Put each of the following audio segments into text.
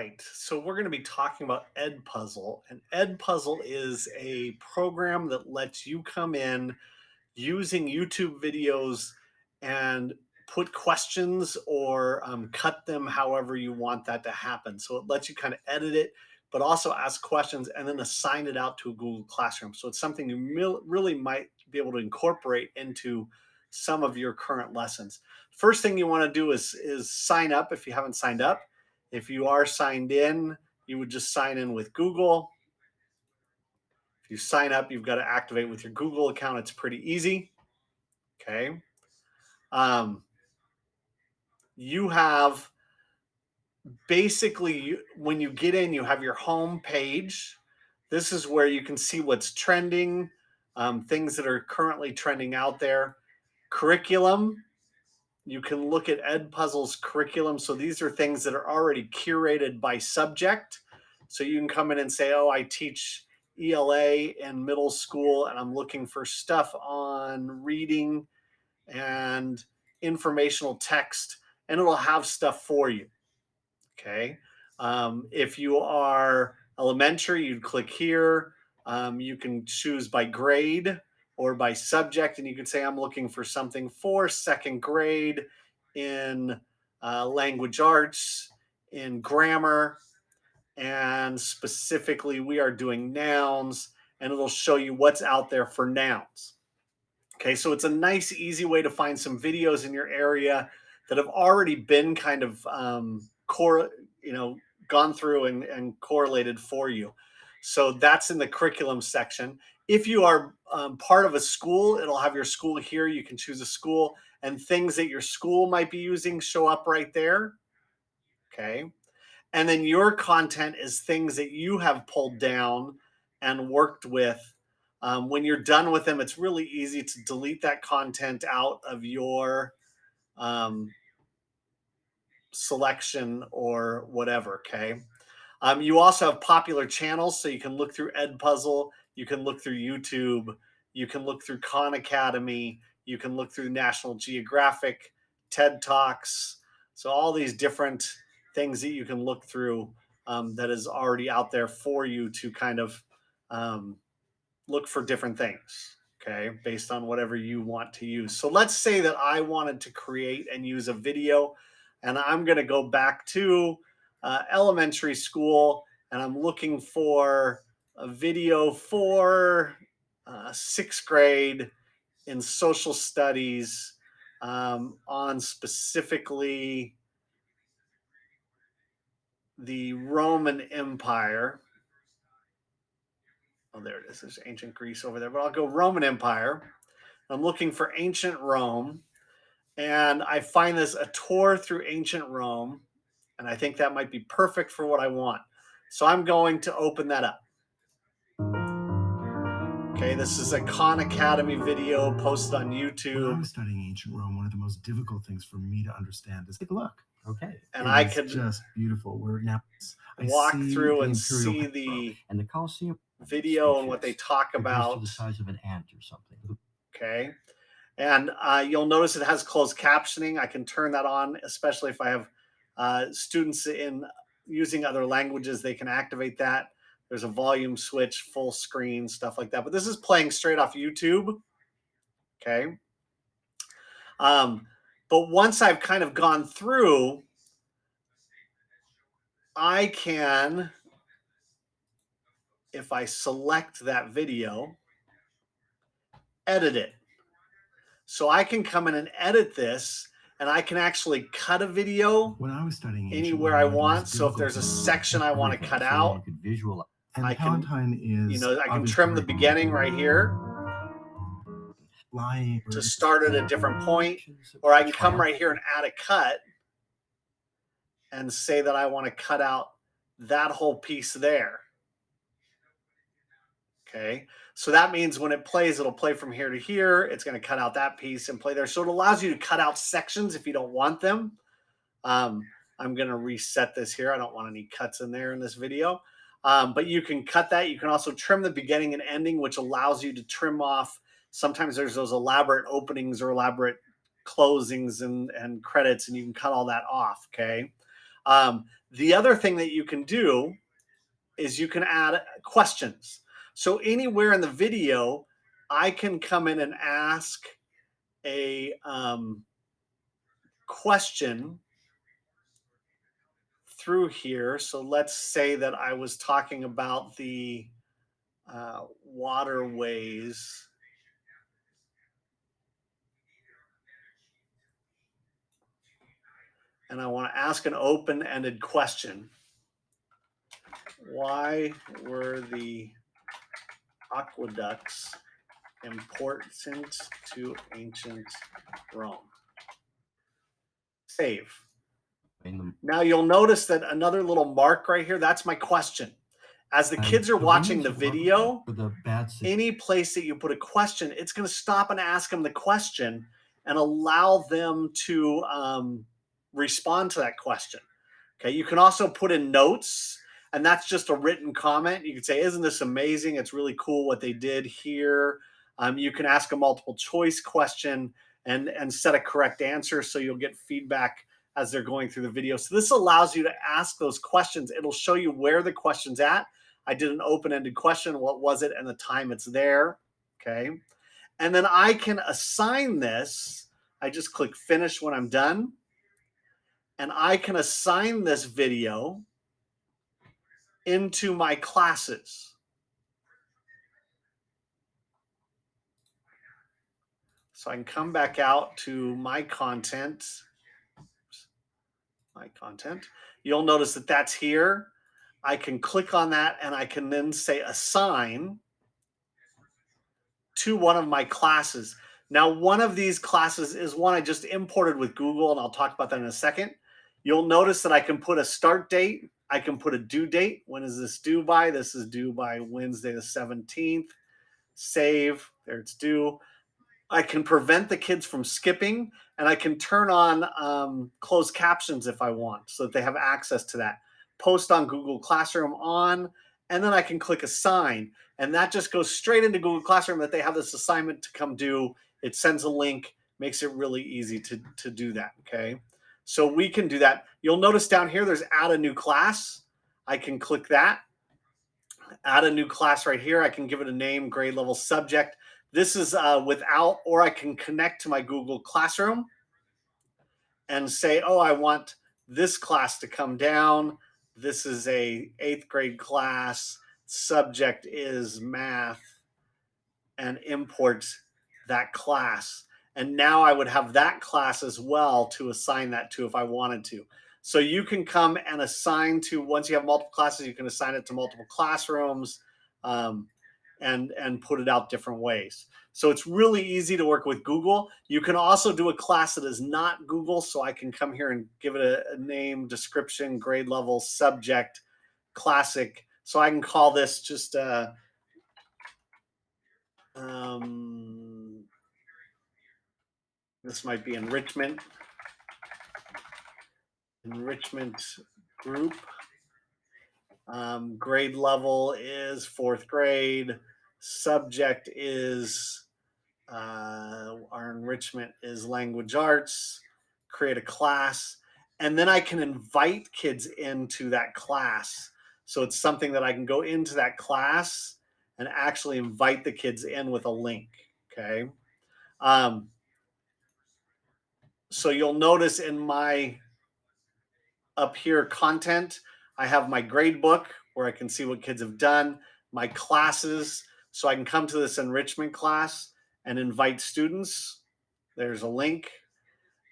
right. So we're going to be talking about EdPuzzle. And EdPuzzle is a program that lets you come in using YouTube videos and put questions or cut them however you want that to happen. So it lets you kind of edit it, but also ask questions and then assign it out to a Google Classroom. So it's something you really might be able to incorporate into some of your current lessons. First thing you want to do is sign up if you haven't signed up. If you are signed in, you would just sign in with Google. If you sign up, you've got to activate with your Google account. It's pretty easy. Okay. Um, you have basically, when you get in, you have your home page. This is where you can see what's trending, things that are currently trending out there. Curriculum, you can look at EdPuzzle's curriculum. So these are things that are already curated by subject. So you can come in and say, oh, I teach ELA in middle school and I'm looking for stuff on reading and informational text, and it'll have stuff for you. Okay. If you are elementary, you'd click here. You can choose by grade or by subject, and you can say, I'm looking for something for second grade in language arts, in grammar, and specifically, we are doing nouns, and it'll show you what's out there for nouns. Okay, so it's a nice, easy way to find some videos in your area that have already been kind of gone through and correlated for you. So that's in the curriculum section. If you are part of a school, it'll have your school here. You can choose a school, and things that your school might be using show up right there. Okay. And then your content is things that you have pulled down and worked with. When you're done with them, it's really easy to delete that content out of your selection or whatever. Okay. You also have popular channels, so you can look through EdPuzzle, you can look through YouTube, you can look through Khan Academy, you can look through National Geographic, TED Talks. So all these different things that you can look through that is already out there for you to kind of look for different things, okay, based on whatever you want to use. So let's say that I wanted to create and use a video, and I'm going to go back to elementary school, and I'm looking for a video for sixth grade in social studies on specifically the Roman Empire. Oh, there it is. There's ancient Greece over there, but I'll go Roman Empire. I'm looking for ancient Rome, and I find this a tour through ancient Rome, and I think that might be perfect for what I want. So I'm going to open that up. Okay, this is a Khan Academy video posted on YouTube. When I was studying ancient Rome, one of the most difficult things for me to understand is take a look. Okay. And I It's could just beautiful. We're now walk through and Imperial see the And the Colosseum video and what they talk reduced about. to the size of an ant or something. Okay. And you'll notice it has closed captioning. I can turn that on, especially if I have students in using other languages, they can activate that. There's a volume switch, full screen, stuff like that. But this is playing straight off YouTube. Okay. But once I've kind of gone through, I can, if I select that video, edit it. So I can come in and edit this, and I can actually cut a video when I was studying anywhere I want. So if there's a section I want to cut out, You could visualize. and I can, Palatine is I can trim the beginning right here flying to start at a different point, or I can come right here and add a cut and say that I want to cut out that whole piece there. Okay, so that means when it plays, it'll play from here to here. It's going to cut out that piece and play there. So it allows you to cut out sections if you don't want them. I'm going to reset this here. I don't want any cuts in there in this video. But you can cut that. You can also trim the beginning and ending, which allows you to trim off. Sometimes there's those elaborate openings or elaborate closings and credits, and you can cut all that off, okay? The other thing that you can do is you can add questions. So anywhere in the video, I can come in and ask a question through here. So let's say that I was talking about the waterways. And I want to ask an open-ended question. Why were the aqueducts important to ancient Rome? Save. Now you'll notice that another little mark right here, that's my question. As the kids are watching the video, any place that you put a question, it's going to stop and ask them the question and allow them to respond to that question. Okay, you can also put in notes, and that's just a written comment. You can say, isn't this amazing? It's really cool what they did here. You can ask a multiple choice question and set a correct answer, so you'll get feedback as they're going through the video. So this allows you to ask those questions. It'll show you where the question's at. I did an open-ended question. What was it? And the time it's there. Okay. And then I can assign this. I just click finish when I'm done. And I can assign this video into my classes. So I can come back out to my content. You'll notice that that's here. I can click on that and I can then say assign to one of my classes. Now, one of these classes is one I just imported with Google, and I'll talk about that in a second. You'll notice that I can put a start date. I can put a due date. When is this due by? This is due by Wednesday the 17th. Save. There it's due. I can prevent the kids from skipping, and I can turn on closed captions if I want so that they have access to that. Post on Google Classroom on, and then I can click assign, and that just goes straight into Google Classroom that they have this assignment to come do. It sends a link, makes it really easy to do that, okay? So we can do that. You'll notice down here there's add a new class. I can click that. Add a new class right here. I can give it a name, grade level subject. This is without, or I can connect to my Google Classroom and say, oh, I want this class to come down. This is a 8th grade class. Subject is math, and import that class. And now I would have that class as well to assign that to if I wanted to. So you can come and assign to, once you have multiple classes, you can assign it to multiple classrooms and put it out different ways. So it's really easy to work with Google. You can also do a class that is not Google. So I can come here and give it a name, description, grade level, subject, classic. So I can call this just this might be enrichment group. Grade level is 4th grade. Subject is our enrichment is language arts. Create a class, and then I can invite kids into that class. So it's something that I can go into that class and actually invite the kids in with a link. Okay. So you'll notice in my up here content, I have my grade book where I can see what kids have done, my classes. So I can come to this enrichment class and invite students. There's a link.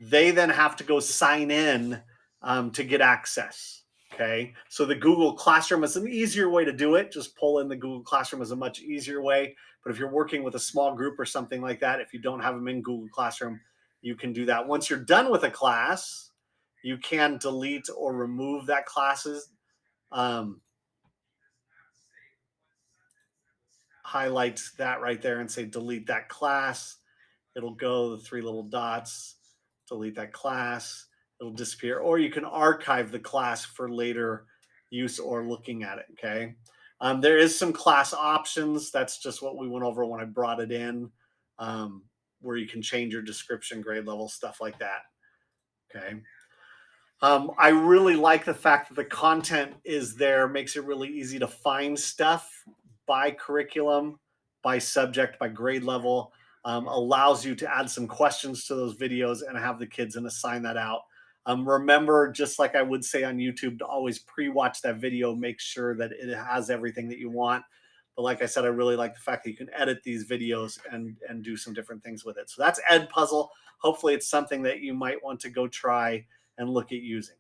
They then have to go sign in to get access. Okay. So the Google Classroom is an easier way to do it. Just pull in the Google Classroom is a much easier way. But if you're working with a small group or something like that, if you don't have them in Google Classroom, you can do that. Once you're done with a class, you can delete or remove that classes. Highlight that right there and say delete that class. It'll go the 3 little dots, delete that class. It'll disappear, or you can archive the class for later use or looking at it. Okay. There is some class options. That's just what we went over when I brought it in, where you can change your description, grade level, stuff like that. Okay. I really like the fact that the content is there, makes it really easy to find stuff by curriculum, by subject, by grade level, allows you to add some questions to those videos and have the kids and assign that out. Remember, just like I would say on YouTube, to always pre-watch that video, make sure that it has everything that you want. But like I said, I really like the fact that you can edit these videos and do some different things with it. So that's EdPuzzle. Hopefully it's something that you might want to go try and look at using.